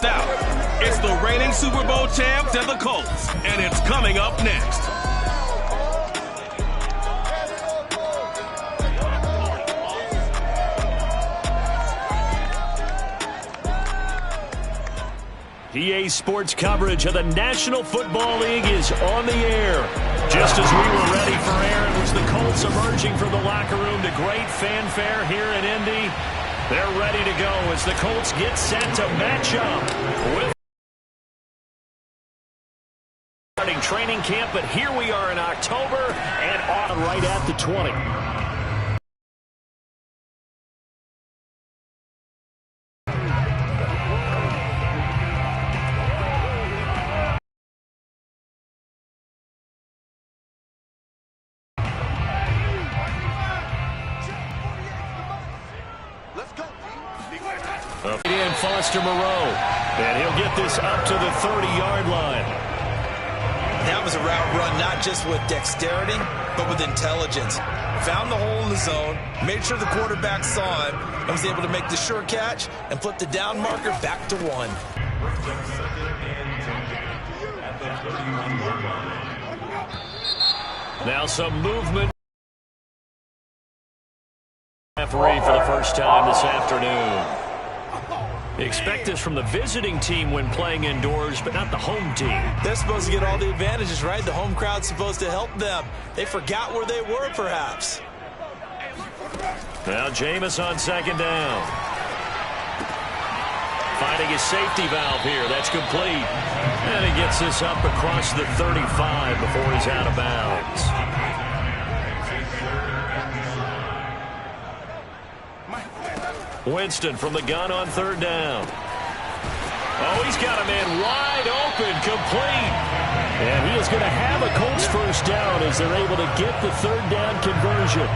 missed out. It's the reigning Super Bowl champs and the Colts, and it's coming up next. EA Sports coverage of the National Football League is on the air. Just as we were ready for air, it was the Colts emerging from the locker room to great fanfare here in Indy. They're ready to go as the Colts get set to match up with starting training camp, but here we are in October and on right at the 20. And Foster Moreau, and he'll get this up to the 30-yard line. That was a route run not just with dexterity, but with intelligence. Found the hole in the zone, made sure the quarterback saw him, and was able to make the sure catch and flip the down marker back to 1. Now some movement. Referee for the first time this afternoon. Expect this from the visiting team when playing indoors, but not the home team. They're supposed to get all the advantages, right? The home crowd's supposed to help them. They forgot where they were, perhaps. Now Jameis on second down. Finding his safety valve here. That's complete. And he gets this up across the 35 before he's out of bounds. Winston from the gun on third down. Oh, he's got a man wide open, complete. And he is going to have a Colts first down as they're able to get the third down conversion.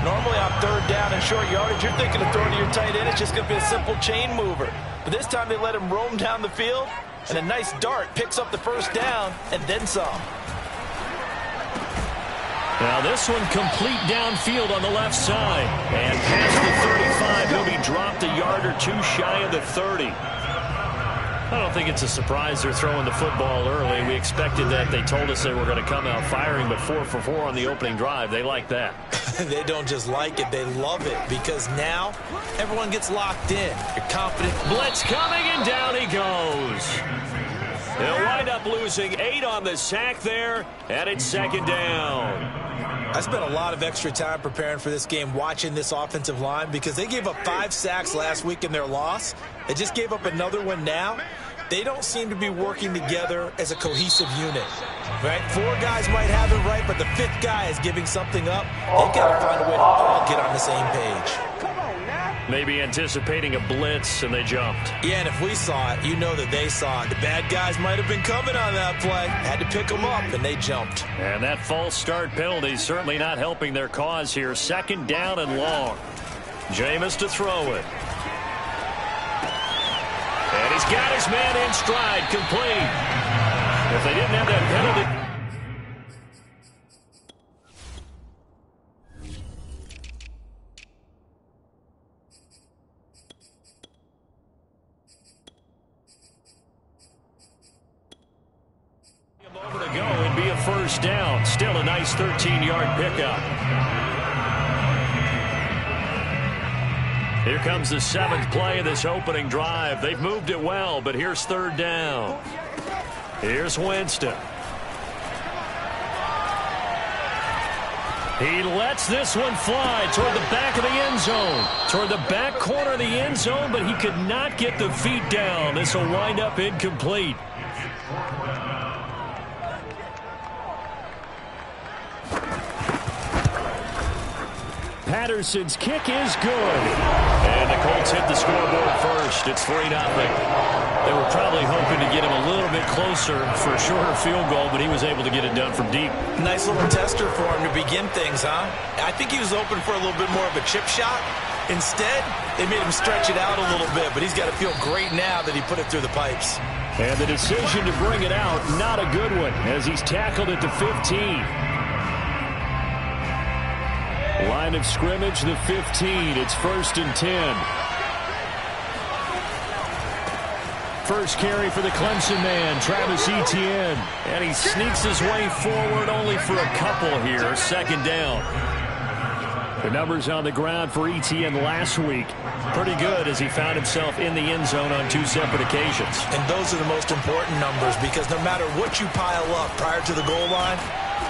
Normally on third down and short yardage, you're thinking of throwing to your tight end. It's just going to be a simple chain mover. But this time they let him roam down the field, and a nice dart picks up the first down and then some. Now this one complete downfield on the left side. And past the 35, he'll be dropped a yard or two shy of the 30. I don't think it's a surprise they're throwing the football early. We expected that. They told us they were going to come out firing, but 4 for 4 on the opening drive. They like that. They don't just like it, they love it, because now everyone gets locked in. You're confident. Blitz coming, and down he goes. They'll wind up losing 8 on the sack there, and it's second down. I spent a lot of extra time preparing for this game, watching this offensive line, because they gave up 5 sacks last week in their loss. They just gave up another one now. They don't seem to be working together as a cohesive unit. Right? 4 guys might have it right, but the 5th guy is giving something up. They've got to find a way to all get on the same page. Maybe anticipating a blitz, and they jumped. Yeah, and if we saw it, you know that they saw it. The bad guys might have been coming on that play. Had to pick them up, and they jumped. And that false start penalty certainly not helping their cause here. Second down and long. Jameis to throw it. And he's got his man in stride, complete. If they didn't have that penalty... First down. Still a nice 13-yard pickup. Here comes the 7th play of this opening drive. They've moved it well, but here's third down. Here's Winston. He lets this one fly toward the back of the end zone. Toward the back corner of the end zone, but he could not get the feet down. This will wind up incomplete. Patterson's kick is good. And the Colts hit the scoreboard first. It's 3-0. They were probably hoping to get him a little bit closer for a shorter field goal, but he was able to get it done from deep. Nice little tester for him to begin things, huh? I think he was open for a little bit more of a chip shot. Instead, they made him stretch it out a little bit, but he's got to feel great now that he put it through the pipes. And the decision to bring it out, not a good one, as he's tackled at the 15. Line of scrimmage, the 15. It's 1st and 10. First carry for the Clemson man, Travis Etienne. And he sneaks his way forward only for a couple here. Second down. The numbers on the ground for Etienne last week. Pretty good as he found himself in the end zone on 2 separate occasions. And those are the most important numbers because no matter what you pile up prior to the goal line,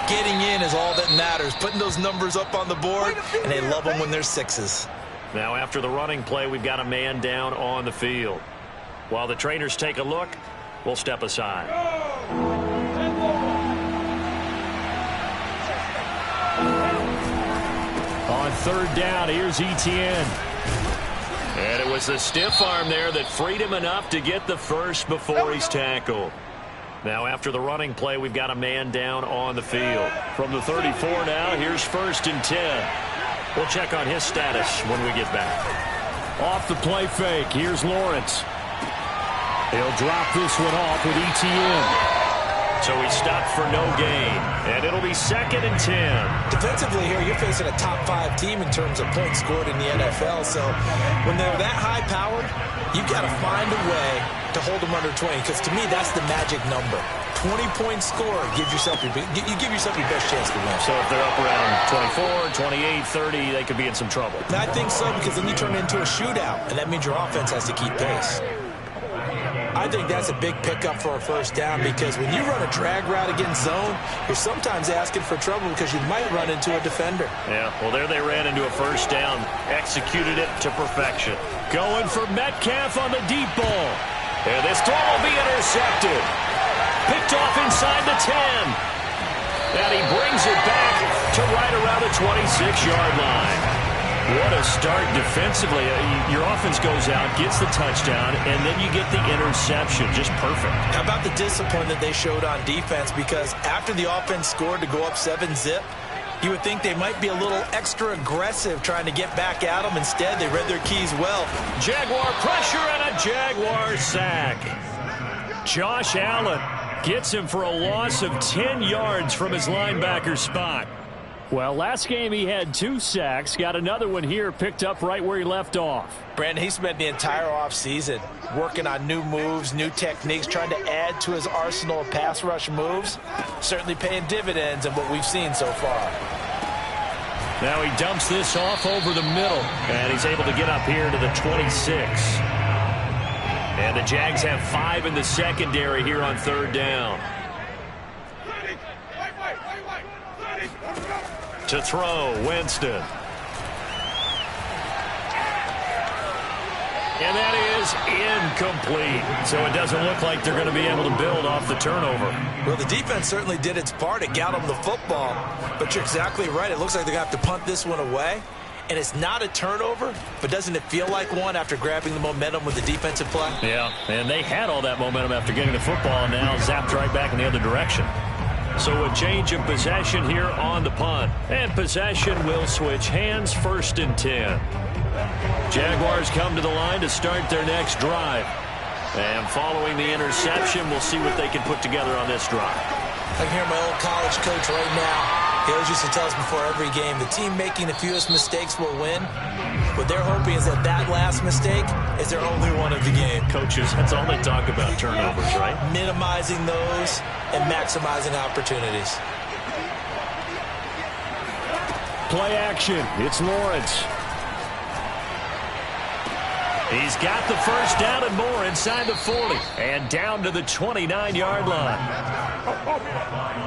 getting in is all that matters. Putting those numbers up on the board, and they love them when they're 6s. Now after the running play, we've got a man down on the field. While the trainers take a look, we'll step aside. On third down, here's Etienne. And it was the stiff arm there that freed him enough to get the first before he's tackled. Now after the running play, we've got a man down on the field. From the 34 now, here's 1st and 10. We'll check on his status when we get back. Off the play fake, here's Lawrence. He'll drop this one off with Etienne. So he stopped for no gain, and it'll be 2nd and 10. Defensively here, you're facing a top 5 team in terms of points scored in the NFL. So when they're that high-powered, you've got to find a way to hold them under 20, because to me, that's the magic number. 20-point score gives yourself you give yourself your best chance to win. So if they're up around 24, 28, 30, they could be in some trouble. And I think so, because then you turn it into a shootout, and that means your offense has to keep pace. I think that's a big pickup for a first down, because when you run a drag route against zone, you're sometimes asking for trouble because you might run into a defender. Yeah, well, there they ran into a first down, executed it to perfection. Going for Metcalf on the deep ball. And this throw will be intercepted. Picked off inside the 10. And he brings it back to right around the 26-yard line. What a start defensively. Your offense goes out, gets the touchdown, and then you get the interception. Just perfect. How about the discipline that they showed on defense? Because after the offense scored to go up 7-zip, you would think they might be a little extra aggressive trying to get back at them. Instead, they read their keys well. Jaguar pressure and a Jaguar sack. Josh Allen gets him for a loss of 10 yards from his linebacker spot. Well, last game he had 2 sacks. Got another one here picked up right where he left off. Brandon, he spent the entire offseason working on new moves, new techniques, trying to add to his arsenal of pass rush moves. Certainly paying dividends in what we've seen so far. Now he dumps this off over the middle, and he's able to get up here to the 26. And the Jags have 5 in the secondary here on third down. To throw, Winston. And that is incomplete. So it doesn't look like they're going to be able to build off the turnover. Well, the defense certainly did its part. It got them the football. But you're exactly right. It looks like they're going to have to punt this one away. And it's not a turnover, but doesn't it feel like one after grabbing the momentum with the defensive play? Yeah, and they had all that momentum after getting the football, and now zapped right back in the other direction. So a change of possession here on the punt. And possession will switch hands, 1st and 10. Jaguars come to the line to start their next drive. And following the interception, we'll see what they can put together on this drive. I can hear my old college coach right now. He always used to tell us before every game, the team making the fewest mistakes will win. What they're hoping is that that last mistake is their only one of the game. Coaches, that's all they talk about, turnovers, right? Minimizing those and maximizing opportunities. Play action. It's Lawrence. He's got the first down and more inside the 40. And down to the 29-yard line.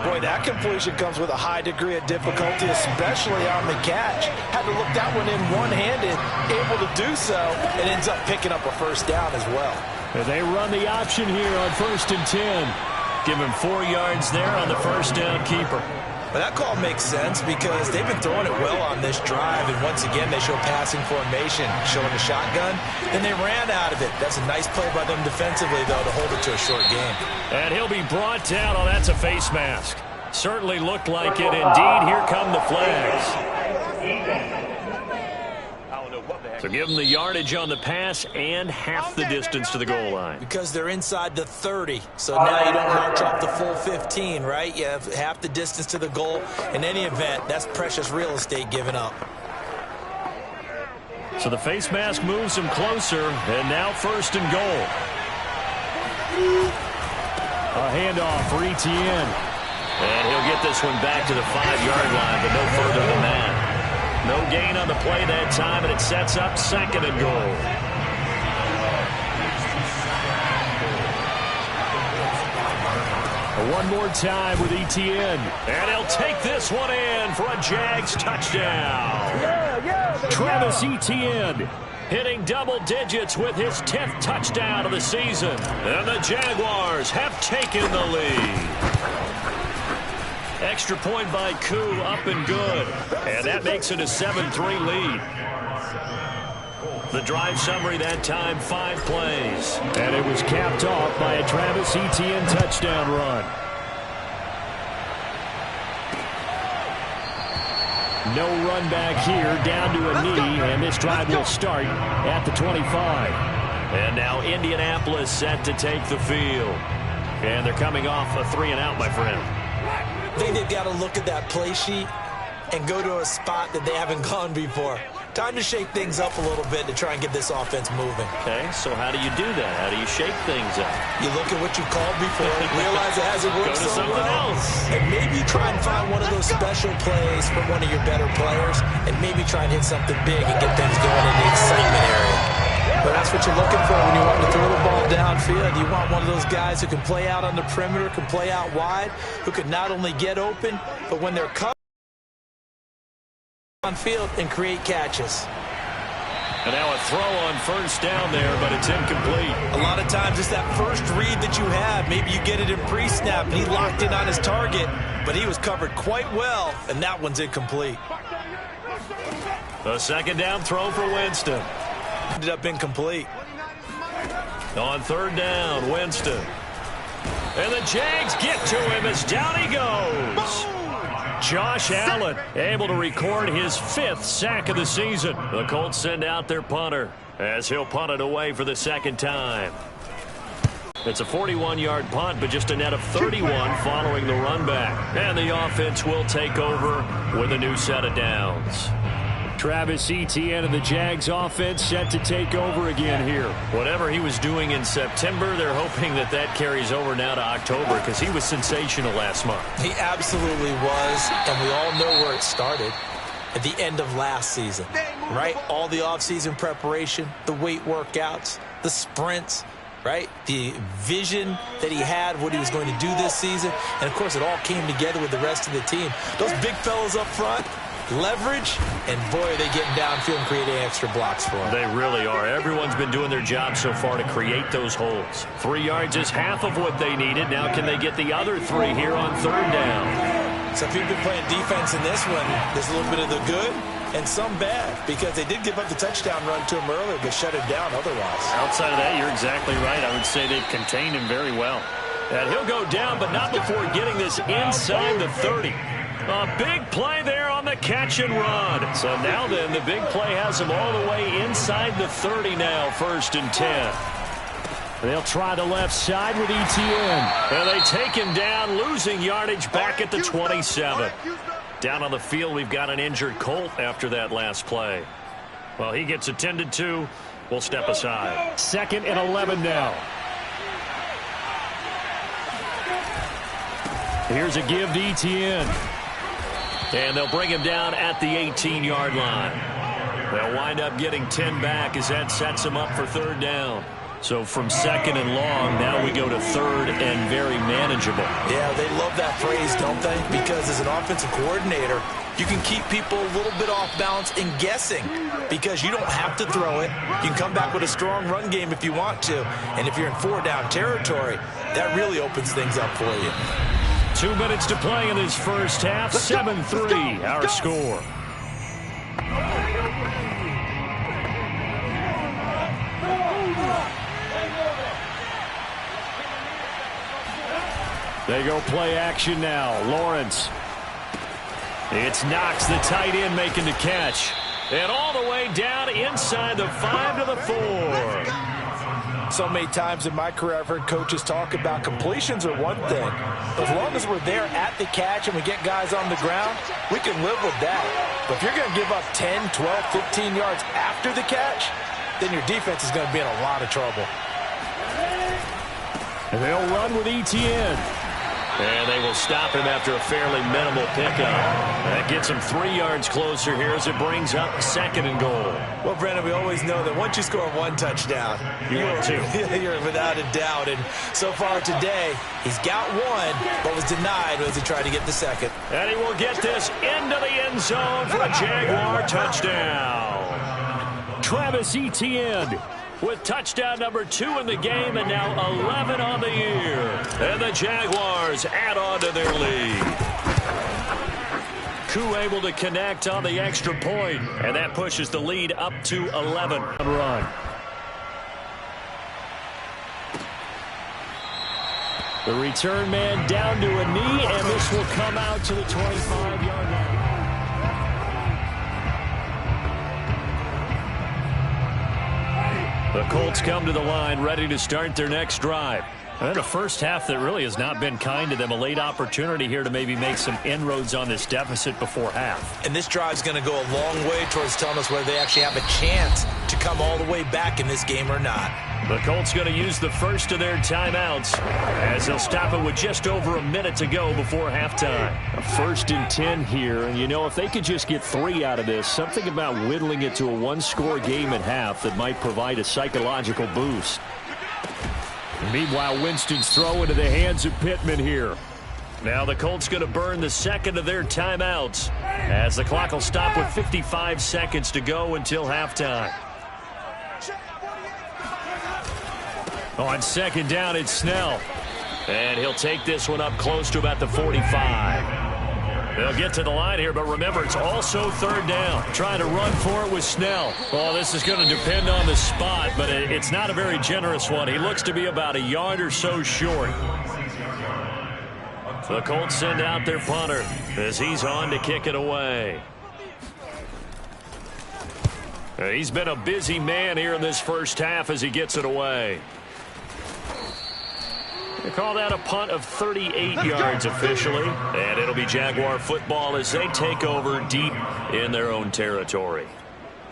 Boy, that completion comes with a high degree of difficulty, especially on the catch. Had to look that one in one-handed, able to do so, and ends up picking up a first down as well. And they run the option here on 1st and 10. Give him 4 yards there on the first down keeper. But that call makes sense because they've been throwing it well on this drive, and once again they show passing formation, showing the shotgun, and they ran out of it. That's a nice play by them defensively, though, to hold it to a short game. And he'll be brought down. Oh, that's a face mask. Certainly looked like it. Indeed, here come the flags. So give them the yardage on the pass and half the distance to the goal line. Because they're inside the 30, so now you don't march off the full 15, right? You have half the distance to the goal. In any event, that's precious real estate given up. So the face mask moves them closer, and now 1st and goal. A handoff for Etienne. And he'll get this one back to the 5-yard line, but no further than that. No gain on the play that time, and it sets up 2nd and goal. One more time with Etienne. And he'll take this one in for a Jags touchdown. Travis Etienne hitting double digits with his 10th touchdown of the season. And the Jaguars have taken the lead. Extra point by Koo, up and good. And that makes it a 7-3 lead. The drive summary that time, 5 plays. And it was capped off by a Travis Etienne touchdown run. No run back here, down to a knee, and this drive will start at the 25. And now Indianapolis set to take the field. And they're coming off a 3-and-out, my friend. I think they've got to look at that play sheet and go to a spot that they haven't gone before. Time to shake things up a little bit to try and get this offense moving. Okay, so how do you do that? How do you shake things up? You look at what you called before, realize it hasn't worked Go to so something well, else. and maybe try and find one of those special plays from one of your better players, and maybe try and hit something big and get things going in the excitement area. But that's what you're looking for when you want to throw the ball downfield. You want one of those guys who can play out on the perimeter, can play out wide, who can not only get open, but when they're cut on field and create catches. And now a throw on 1st down there, but it's incomplete. A lot of times it's that first read that you have. Maybe you get it in pre-snap, and he locked in on his target, but he was covered quite well, and that one's incomplete. A 2nd down throw for Winston. Ended up incomplete. On 3rd down, Winston. And the Jags get to him as down he goes. Josh Allen able to record his 5th sack of the season. The Colts send out their punter as he'll punt it away for the 2nd time. It's a 41-yard punt, but just a net of 31 following the run back. And the offense will take over with a new set of downs. Travis Etienne and the Jags offense set to take over again here. Whatever he was doing in September, they're hoping that that carries over now to October because he was sensational last month. He absolutely was, and we all know where it started. At the end of last season, right? All the offseason preparation, the weight workouts, the sprints, right? The vision that he had of what he was going to do this season. And, of course, it all came together with the rest of the team. Those big fellas up front, leverage, and boy, are they getting downfield and creating extra blocks for him. They really are. Everyone's been doing their job so far to create those holes. 3 yards is half of what they needed. Now can they get the other 3 here on 3rd down? So if you've been playing defense in this one, there's a little bit of the good and some bad because they did give up the touchdown run to him earlier but shut it down otherwise. Outside of that, you're exactly right. I would say they've contained him very well. And he'll go down, but not before getting this inside the 30. A big play there on the catch and run. So now then, the big play has him all the way inside the 30 now, 1st and 10. They'll try the left side with Etienne. And they take him down, losing yardage back at the 27. Down on the field, we've got an injured Colt after that last play. Well, he gets attended to. We'll step aside. 2nd and 11 now. Here's a give to Etienne. And they'll bring him down at the 18-yard line. They'll wind up getting 10 back as that sets him up for 3rd down. So from 2nd and long, now we go to 3rd and very manageable. Yeah, they love that phrase, don't they? Because as an offensive coordinator, you can keep people a little bit off balance and guessing because you don't have to throw it. You can come back with a strong run game if you want to. And if you're in 4-down territory, that really opens things up for you. 2 minutes to play in this first half. 7-3, our score. They go play action now. Lawrence. It's Knox, the tight end, making the catch. And all the way down inside the 5 to the 4. So many times in my career, I've heard coaches talk about completions are one thing. As long as we're there at the catch and we get guys on the ground, we can live with that. But if you're going to give up 10, 12, 15 yards after the catch, then your defense is going to be in a lot of trouble. And they'll run with Etienne. And they will stop him after a fairly minimal pickup. That gets him 3 yards closer here as it brings up 2nd and goal. Well, Brandon, we always know that once you score 1 touchdown, you're without a doubt. And so far today, he's got 1, but was denied as he tried to get the 2nd. And he will get this into the end zone for a Jaguar touchdown. Travis Etienne with touchdown number 2 in the game, and now 11 on the year. And the Jaguars add on to their lead. Koo able to connect on the extra point, and that pushes the lead up to 11. Run. The return man down to a knee, and this will come out to the 25-yard line. The Colts come to the line ready to start their next drive. And a first half that really has not been kind to them. A late opportunity here to maybe make some inroads on this deficit before half. And this drive's going to go a long way towards telling us whether they actually have a chance to come all the way back in this game or not. The Colts going to use the first of their timeouts as they'll stop it with just over a minute to go before halftime. A 1st and 10 here, and you know, if they could just get 3 out of this, something about whittling it to a 1-score game at half that might provide a psychological boost. Meanwhile, Winston's throw into the hands of Pittman here. Now the Colts going to burn the 2nd of their timeouts as the clock will stop with 55 seconds to go until halftime. On 2nd down, it's Snell. And he'll take this one up close to about the 45. They'll get to the line here, but remember, it's also 3rd down. Trying to run for it with Snell. Well, this is going to depend on the spot, but it's not a very generous one. He looks to be about a yard or so short. The Colts send out their punter as he's on to kick it away. He's been a busy man here in this first half as he gets it away. They call that a punt of 38 yards officially. And it'll be Jaguar football as they take over deep in their own territory.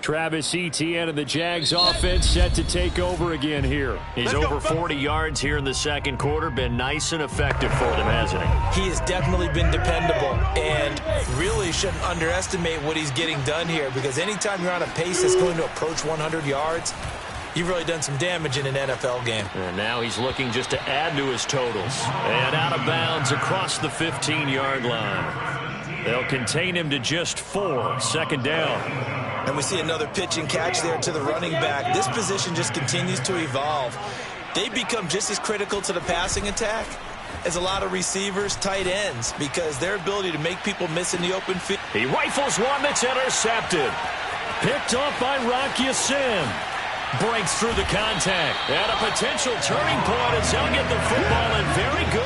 Travis Etienne and the Jags offense set to take over again here. He's over 40 yards here in the 2nd quarter. Been nice and effective for them, hasn't he? He has definitely been dependable and really shouldn't underestimate what he's getting done here, because anytime you're on a pace that's going to approach 100 yards, you've really done some damage in an NFL game. And now he's looking just to add to his totals. And out of bounds across the 15-yard line. They'll contain him to just 4. 2nd down. And we see another pitch and catch there to the running back. This position just continues to evolve. They become just as critical to the passing attack as a lot of receivers, tight ends, because their ability to make people miss in the open field. He rifles one that's intercepted. Picked off by Rock Ya-Sin. Breaks through the contact. And a potential turning point as he'll get the football in very good